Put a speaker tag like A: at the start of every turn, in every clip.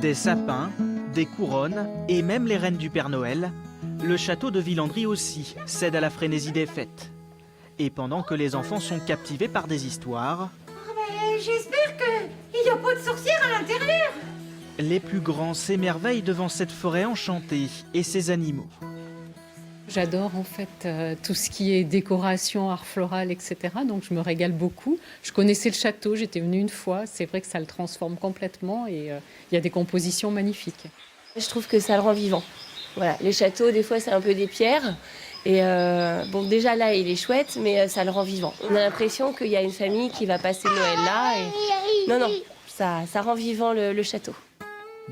A: Des sapins, des couronnes et même les reines du Père Noël, le château de Villandry aussi cède à la frénésie des fêtes. Et pendant que les enfants sont captivés par des histoires,
B: j'espère qu'il n'y a pas de sorcière à l'intérieur.
A: les plus grands s'émerveillent devant cette forêt enchantée et ses animaux.
C: J'adore en fait tout ce qui est décoration, art floral, etc. Donc je me régale beaucoup. Je connaissais le château, j'étais venue une fois. C'est vrai que ça le transforme complètement et il y a des compositions magnifiques.
D: Je trouve que ça le rend vivant. Voilà, les châteaux, des fois, c'est un peu des pierres. Et bon, déjà là, il est chouette, mais ça le rend vivant. On a l'impression qu'il y a une famille qui va passer Noël là. Et... Non, ça rend vivant le château.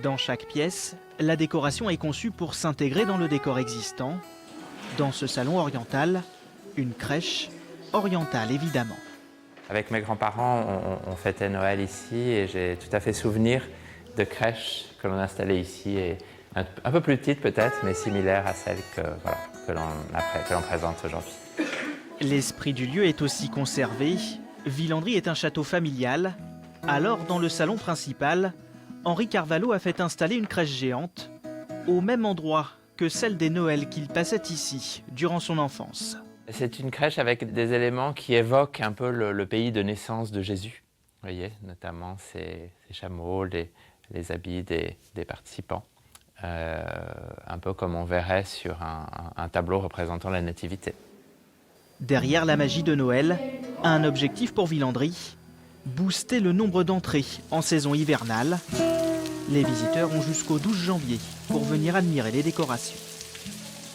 A: Dans chaque pièce, la décoration est conçue pour s'intégrer dans le décor existant. Dans ce salon oriental, une crèche orientale évidemment.
E: Avec mes grands-parents, on fêtait Noël ici et j'ai tout à fait souvenir de crèches que l'on installait ici, et un peu plus petite peut-être, mais similaire à celle que l'on présente aujourd'hui.
A: L'esprit du lieu est aussi conservé. Villandry est un château familial. Alors, dans le salon principal, Henri Carvalho a fait installer une crèche géante au même endroit que celle des Noëls qu'il passait ici durant son enfance.
E: C'est une crèche avec des éléments qui évoquent un peu le pays de naissance de Jésus. Vous voyez, notamment ces chameaux, les habits des participants. Un peu comme on verrait sur un tableau représentant la nativité.
A: Derrière la magie de Noël, un objectif pour Villandry, booster le nombre d'entrées en saison hivernale. Les visiteurs ont jusqu'au 12 janvier pour venir admirer les décorations.